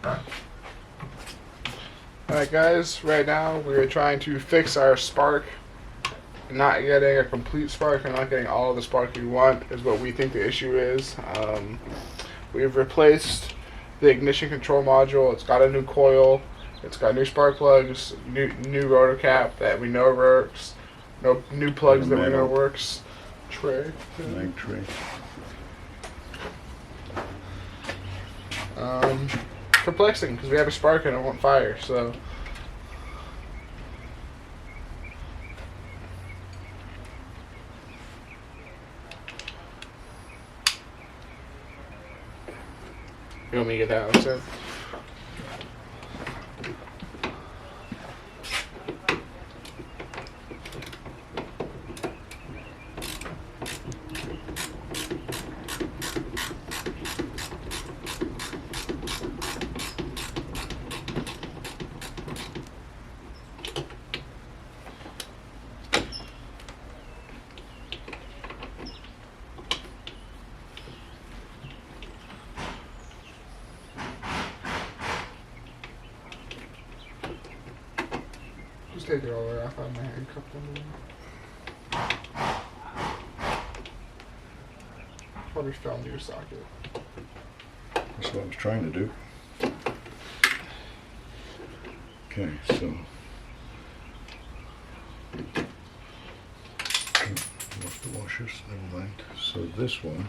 Alright guys, right now we are trying to fix our spark. Not getting a complete spark and not getting all of the spark we want is what we think the issue is. We've replaced the ignition control module. It's got a new coil. It's got new spark plugs, new rotor cap that we know works. No new plugs that we know works. Tray. Mag tray. Perplexing because we have a spark and it won't fire. So. You want me to get that instead? Just take it all the way off on my hand cup. Probably fell into your socket. That's what I was trying to do. Okay, so off the washers, never mind. So this one,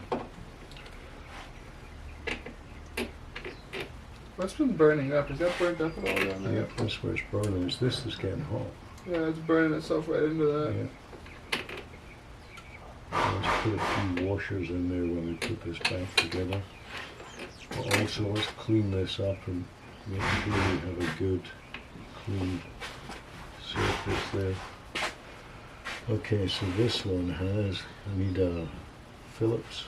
What's been burning up? Is that burnt up at all down there? yeah, that's where it's burning. This is getting hot. Yeah, it's burning itself right into that. Yeah. Let's put a few washers in there when we put this back together. But also let's clean this up and make sure we have a good clean surface there. Okay, so this one has, I need a Phillips.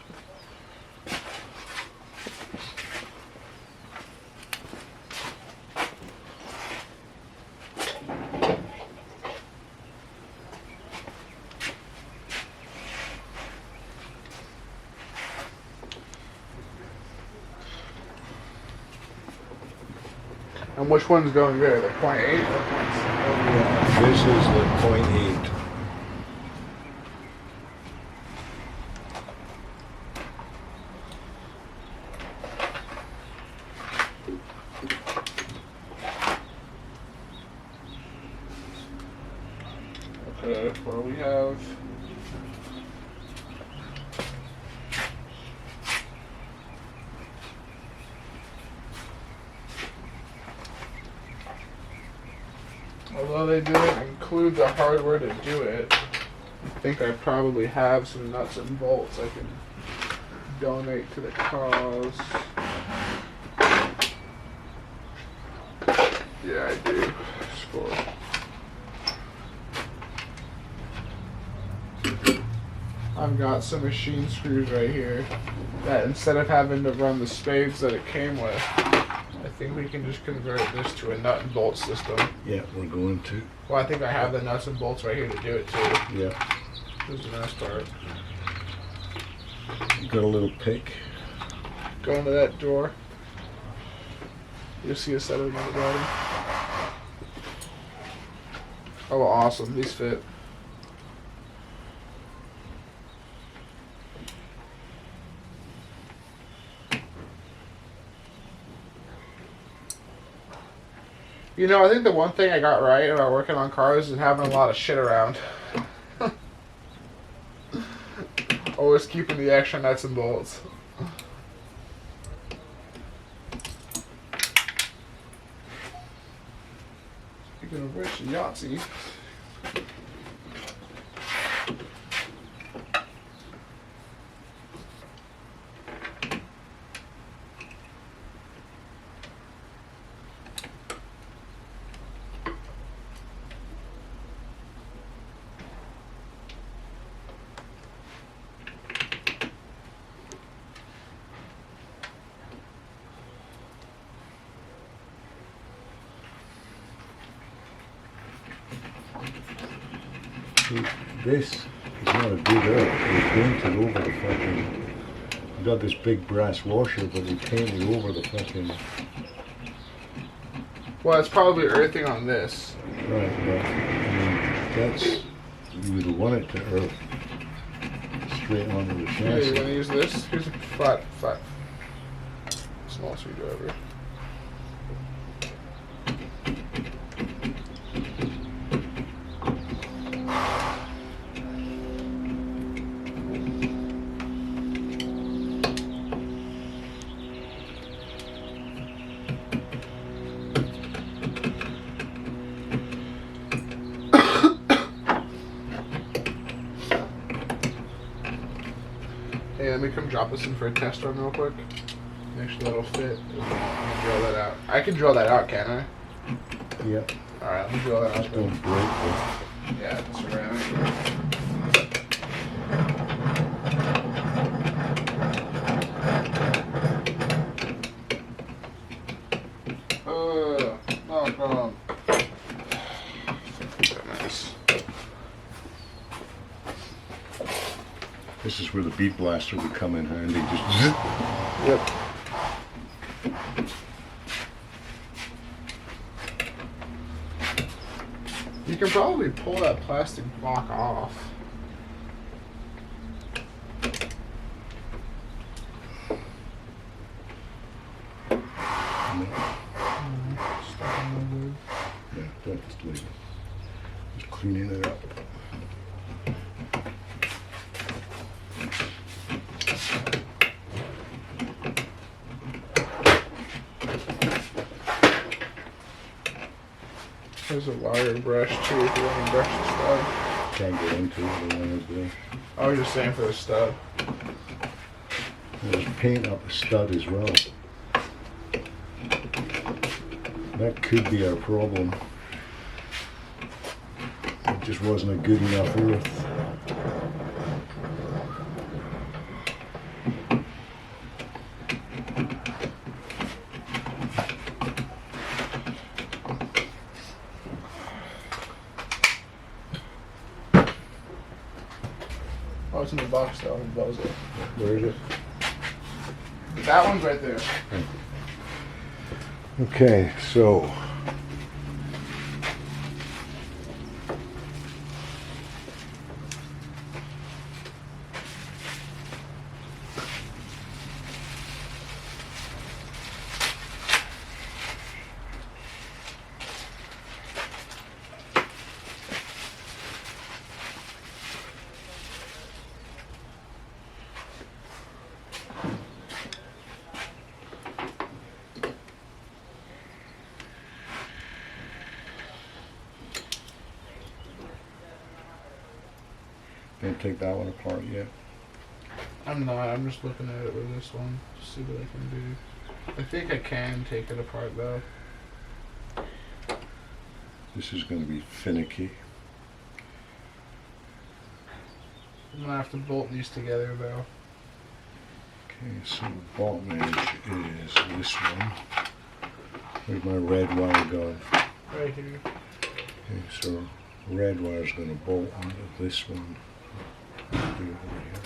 And which one's going good? The 0.8 or 0.7? Yeah, this is the 0.8. Okay, well we have although they didn't include the hardware to do it, I think I probably have some nuts and bolts I can donate to the cause. Yeah, I do. Score. I've got some machine screws right here that instead of having to run the spades that it came with, I think we can just convert this to a nut and bolt system. Yeah, we're going to. Well, I think I have the nuts and bolts right here to do it too. Yeah. This is the nice part. You got a little pick. Go into that door. You'll see a set of them on the bottom. Oh, awesome. These fit. You know, I think the one thing I got right about working on cars is having a lot of shit around. Always keeping the extra nuts and bolts. Speaking of which, Yahtzee. This is not a good earth. We painted over the fucking. We got this big brass washer, but we painted over the fucking Well, it's probably earthing on this. Right, but that's, you would want it to earth straight onto the Yeah, you want chassis. to use this? Here's a flat, small screwdriver. Hey, let me come drop this in for a test run real quick. Make sure that'll fit. I'm gonna drill that out. I can drill that out, can I? Yep, Alright, let me drill that out. just don't break it. Yeah, ceramic. Oh, God. Nice. This is where the beat blaster would come in handy. Just zip. Yep. You can probably pull that plastic block off. Yeah, that's legal. Just cleaning it up. There's a wire brush too if you want to brush the stud. Can't get into it, the one is there. I was just saying for the stud. There's paint up the stud as well. That could be our problem. It just wasn't a good enough earth. Oh, it's in the box though. That was it. Where is it? That one's right there. Okay, so don't take that one apart yet. I'm not. I'm just looking at it with this one to see what I can do. I think I can take it apart though. This is going to be finicky. I'm gonna have to bolt these together though. Okay, so the bottom edge is this one. Where's my red wire going? Right here. Okay, so red wire is going to bolt onto this one. Do it over here.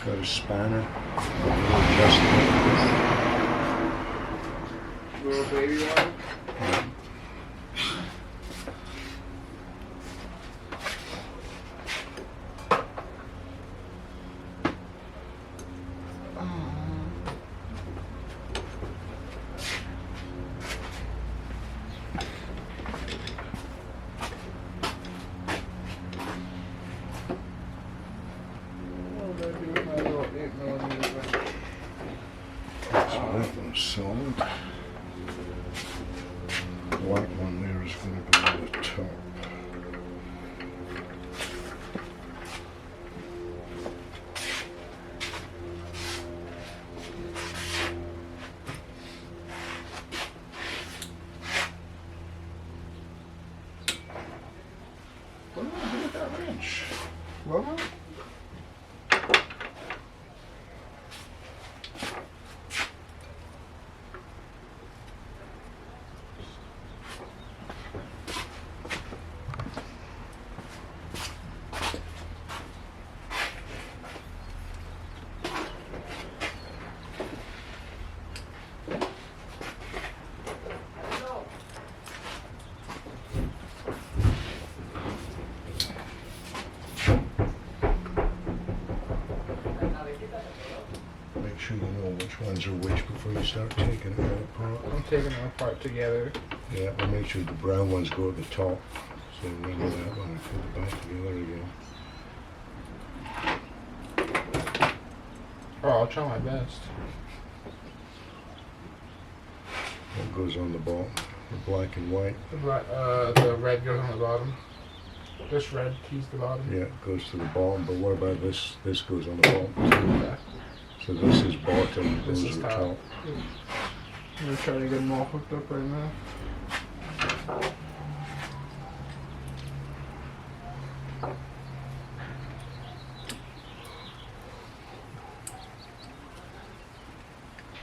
Got a spanner. Little baby one. black one there is going to go on the top. What do I do with that wrench? Well, Make sure you know which ones are which before you start taking it all apart. I'm taking them apart together. Yeah, and make sure the brown ones go at the top. So remember that when we put it back together again. Oh, I'll try my best. What goes on the bottom? The black and white? The red goes on the bottom. This red keys the bottom. Yeah, it goes to the bottom, but what about this? This goes on the bottom too. Yeah. So this is bottom, This those is are top. top. I'm gonna try to get them all hooked up right now.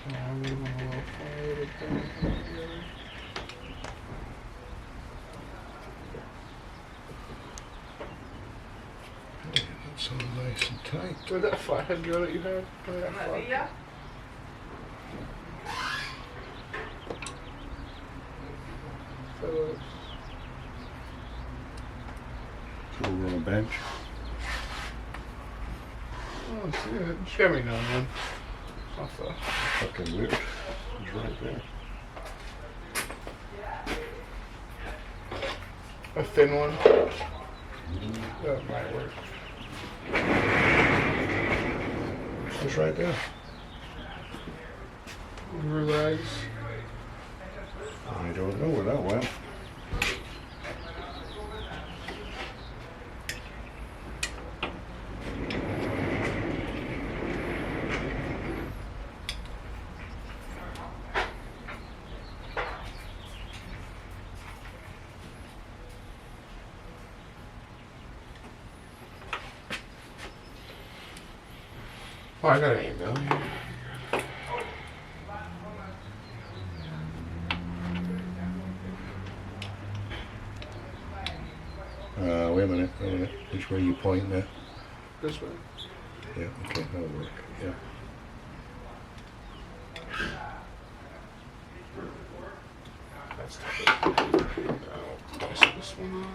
I'm leaving a little fire to put them together. That's all nice and tight. Where's that flathead go that you had? Where's that flathead? Phillips. So we're on a bench. Oh, I see it. Just let me know, man. Off the... Fucking weird. It's right there. A thin one. That might work. It's right there. Your legs. I don't know where that went. Oh, I got an email here. Wait a minute, wait a minute. Which way are you pointing at? This way. Yeah, okay, that'll work. Yeah. That's not it. Oh, I see this one off.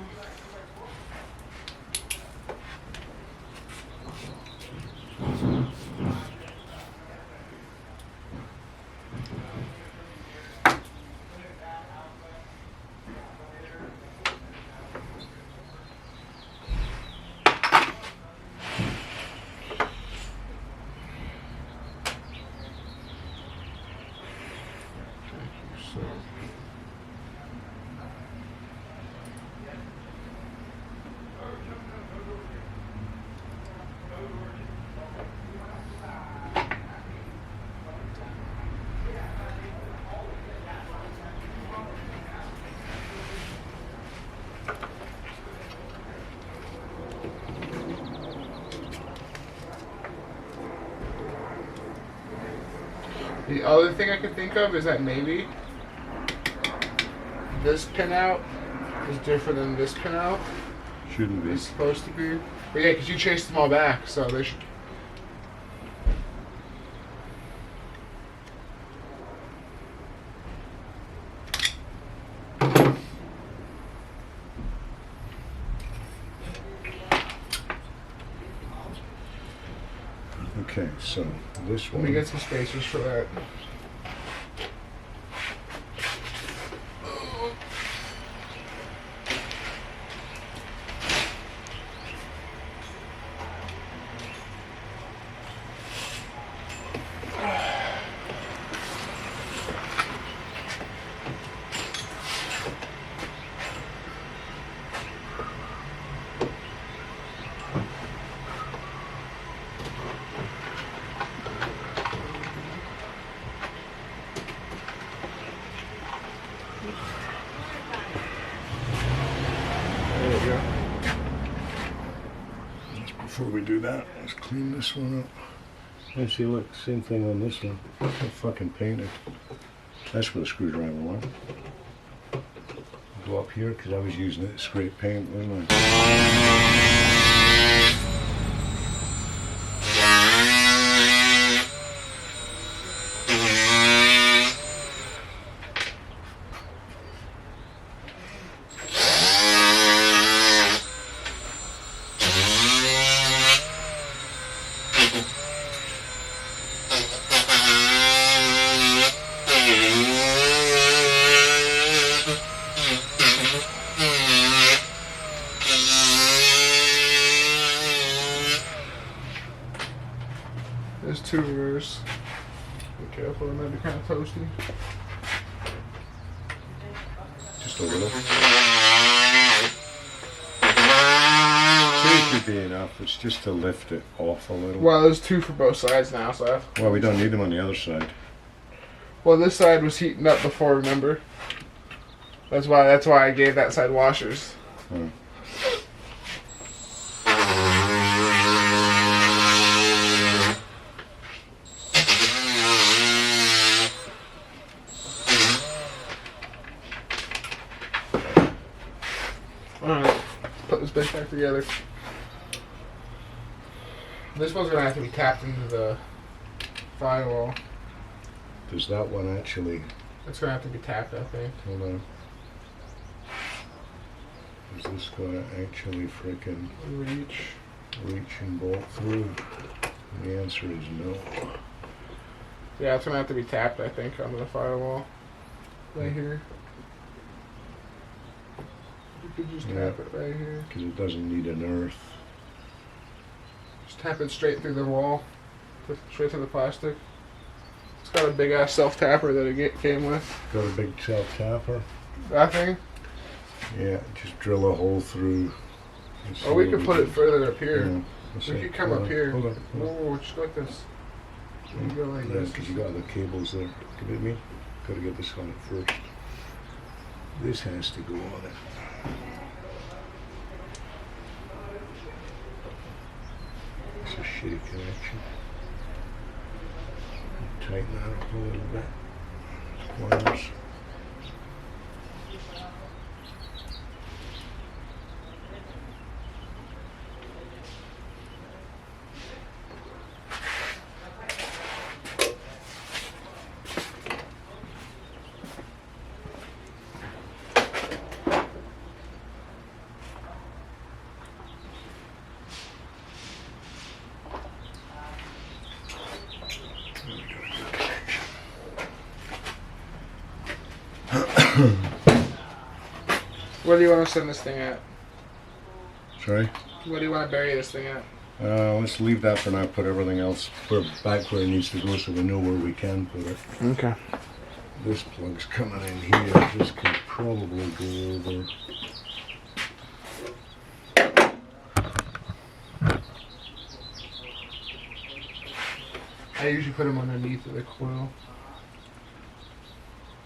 The other thing I could think of is that maybe this pinout is different than this pinout. Shouldn't be. It's supposed to be. But yeah, because you chased them all back, so they should. Okay, so this Let one. me get some spacers for that. There we go. Just before we do that, let's clean this one up. And see, look, same thing on this one. Look how fucking painted. That's where the screwdriver went. Go up here, because I was using it to scrape paint, wasn't I? There's two rears. Be careful, it might be kind of toasty. Just a little. Two should be enough. It's just to lift it off a little. Well, there's two for both sides now, so. Well, we don't need them on the other side. Well, this side was heating up before, remember? That's why I gave that side washers. Oh. Alright, put this bitch back together. This one's gonna have to be tapped into the firewall. Does that one actually... It's gonna have to be tapped, I think. Hold on. Is this going to actually freaking reach and bolt through? And the answer is no. Yeah, it's gonna have to be tapped, I think, onto the firewall. Right here. You could just tap it right here. Because it doesn't need an earth. Just tap it straight through the wall. Straight through the plastic. It's got a big ass self tapper that it came with. Got a big self tapper? That thing? Yeah, just drill a hole through. Or we could put it further up here. Yeah, We could come up here. Hold on. No, just go like this. You go like this. Because you got the cables there. Give it me. Got to get this on it first. This has to go on it. It's a shitty connection. Tighten that up a little bit. Corners. Where do you want to send this thing at? Sorry? Where do you want to bury this thing at? Let's leave that for now. Put everything else back where it needs to go so we know where we can put it. Okay. This plug's coming in here. This can probably go over. I usually put them underneath of the coil.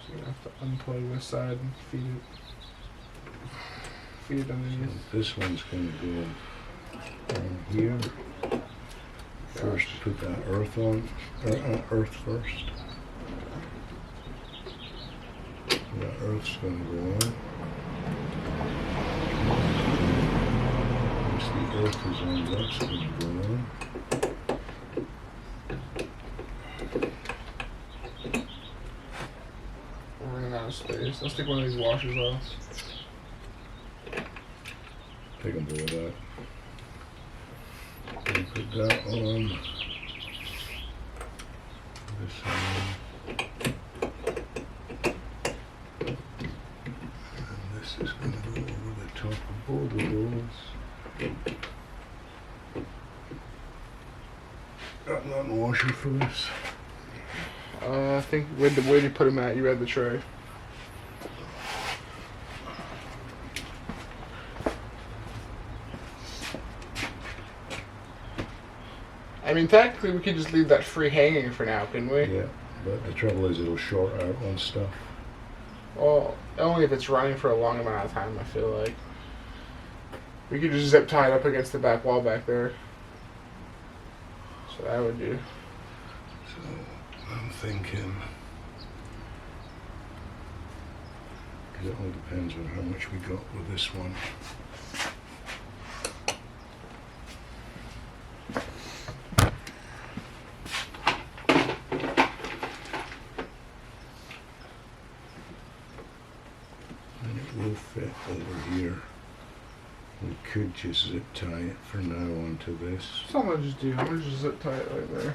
So you have to unplug this side and feed it underneath. So this one's going to go in here. First, put that earth on. Earth first. That earth's going to go on. Once the earth is on, that's going to go on. We're running out of space. Let's take one of these washers off. Take them below that. And put that on. This on. And this is going to go over the top of both of those. Got an washer for this. I think where did you put them at? You had the tray. I mean, technically, we could just leave that free hanging for now, couldn't we? Yeah, but the trouble is it'll short out on stuff. Well, only if it's running for a long amount of time, I feel like. We could just zip tie it up against the back wall back there. So that would do. So I'm thinking, because it all depends on how much we got with this one. And it will fit over here. We could just zip tie it for now onto this. So I'm gonna just do. I'm gonna just zip tie it right there.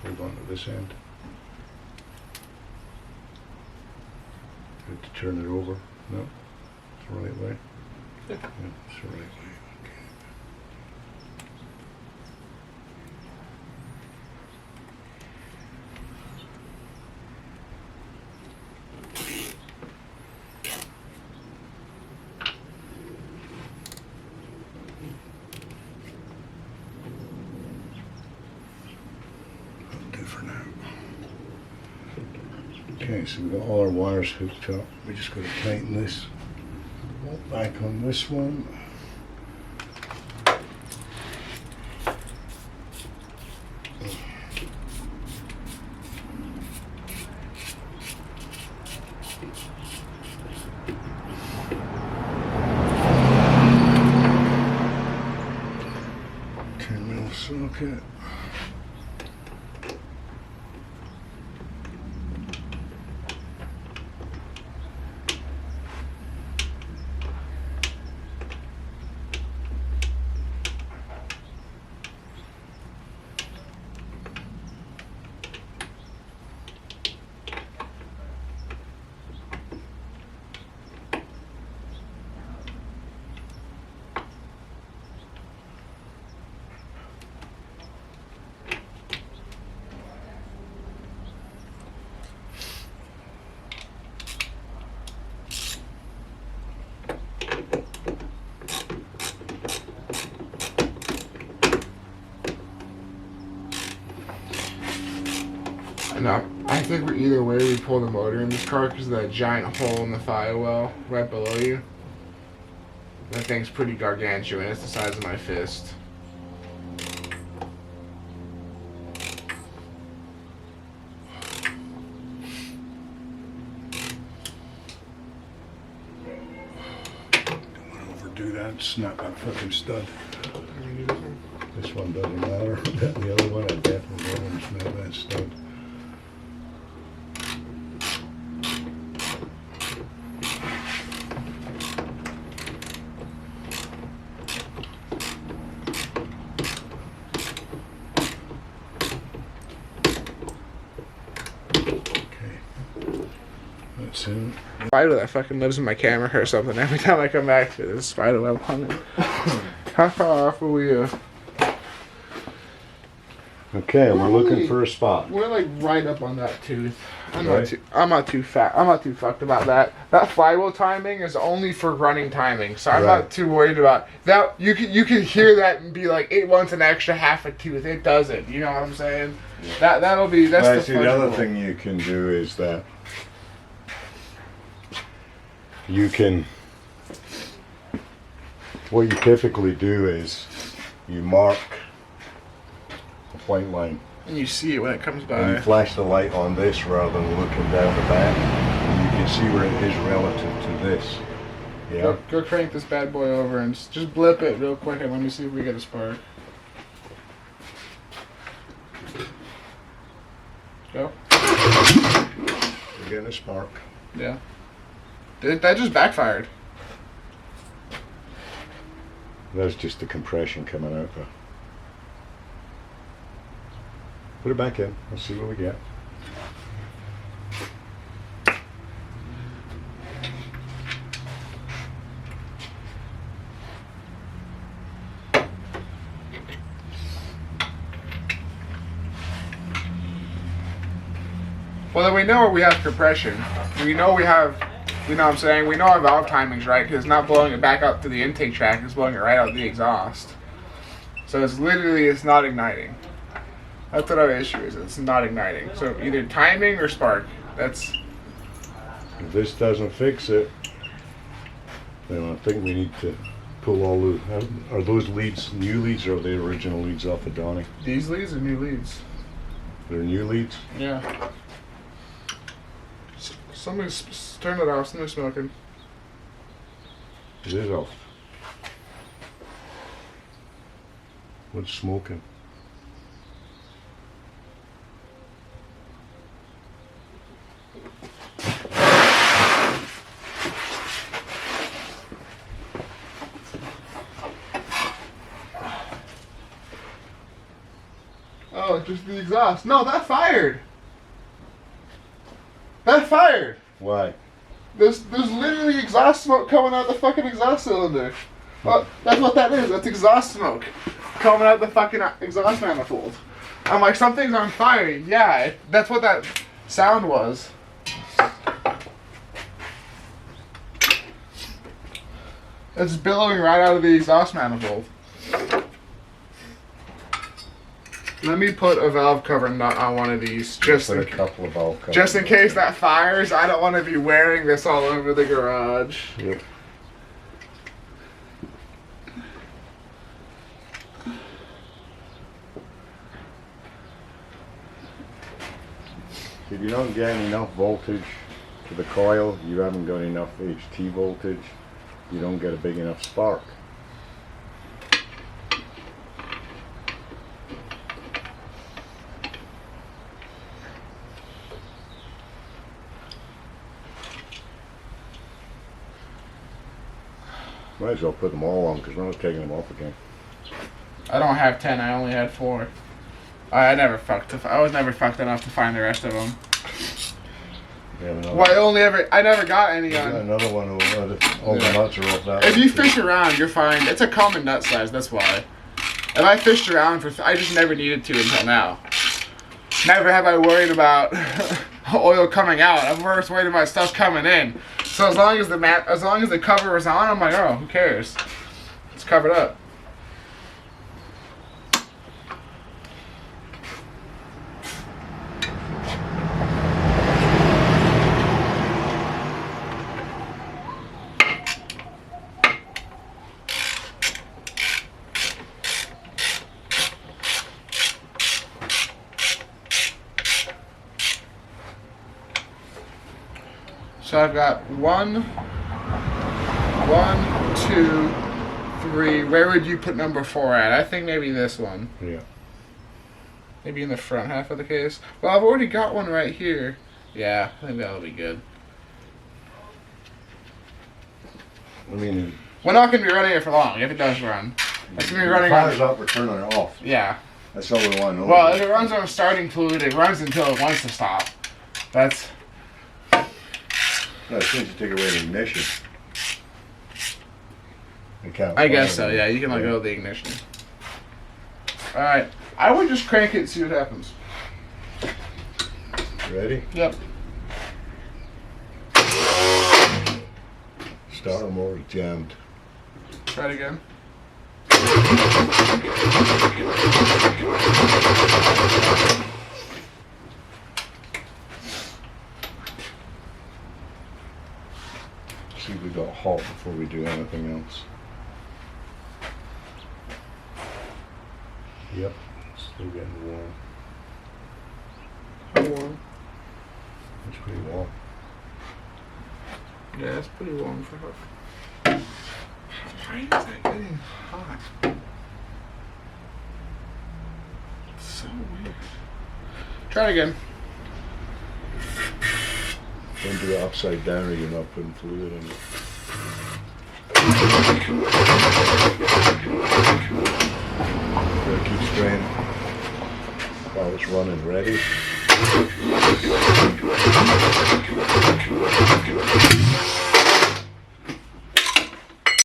Hold on to this end. Good to turn it over. No, it's the right way. Yeah. Yeah, it's the right way. Okay. That'll do for now. Okay, so we've got all our wires hooked up. We just got to tighten this bolt back on this one. Terminal socket. No, I think either way we pull the motor in this car because of that giant hole in the firewall right below you. That thing's pretty gargantuan. It's the size of my fist. Don't want to overdo that. Snap that fucking stud. This one doesn't matter. The other one, I definitely don't want to snap that stud. That's it. Spider that fucking lives in my camera or something. Every time I come back to it, there's a spider web on it. How far off are we? Okay, we're looking for a spot. We're like right up on that tooth. I'm Right. not too fucked about that. That flywheel timing is only for running timing, so I'm Right. not too worried about that. You can hear that and be like, it wants an extra half a tooth. It doesn't. You know what I'm saying? That'll be that's Well, the see, the other fudgeable. thing you can do is that you can. What you typically do is you mark a white line. And you see it when it comes And you by. flash the light on this rather than looking down the back. And you can see where it is relative to this. Yeah. Go crank this bad boy over and just blip it real quick and let me see if we get a spark. Go. We're getting a spark. Yeah. That just backfired. That's just the compression coming out though. Put it back in. Let's see what we get. then we know we have compression. We know we have, you know what I'm saying? We know our valve timing's right because it's not blowing it back up to the intake track, it's blowing it right out the exhaust. So it's literally, it's not igniting. That's what our issue is, it's not igniting. So either timing or spark. That's... If this doesn't fix it, then I think we need to pull all the, are those leads new leads or are they original leads off of Donnie? These leads are new leads. They're new leads? Yeah. Somebody's turned it off, somebody's smoking. It is off. What's smoking? Oh, just the exhaust. No, that fired. That fired. Why? There's literally exhaust smoke coming out the fucking exhaust cylinder. Well, that's what that is. That's exhaust smoke coming out the fucking exhaust manifold. I'm like, something's on fire. Yeah, that's what that sound was. It's billowing right out of the exhaust manifold. Let me put a valve cover nut on one of these, just Put in, a couple of valve covers. just in case that fires. I don't want to be wearing this all over the garage. Yep. If you don't get enough voltage to the coil, you haven't got enough HT voltage, you don't get a big enough spark. Might as well put them all on because we're not taking them off again. I don't have 10. I only had 4. I was never fucked enough to find the rest of them. We have another, Well, I never got any we got on. another one over. All the nuts are off that If one. you fish around, you're fine. It's a common nut size. That's why. If I fished around I just never needed to until now. Never have I worried about oil coming out. I'm worse worried about stuff coming in. So as long as the cover was on, I'm like, oh, who cares? It's covered up. So I've got 1, 2, 3. Where would you put number 4 at? I think maybe this one. Yeah. Maybe in the front half of the case. Well, I've already got one right here. Yeah, I think that'll be good. I mean, We're not going to be running it for long if it does run. It's going to be running fire's on... up, we're turning it off. Yeah. That's all we want to know. Well, if it runs on starting fluid, it runs until it wants to stop. That's... No, as soon as you take away the ignition. It can't I guess fire so, yeah. You can let go of the ignition. Alright. I would just crank it and see what happens. Ready? Yep. Starter motor jammed. Try it again. See if we got hot before we do anything else. Yep, still getting warm. How warm? It's pretty warm. Yeah, it's pretty warm for her. Why is that getting hot? It's so weird. Try it again. Don't do it upside down or you're not putting fluid in it. Gotta keep spraying while it's running. Ready?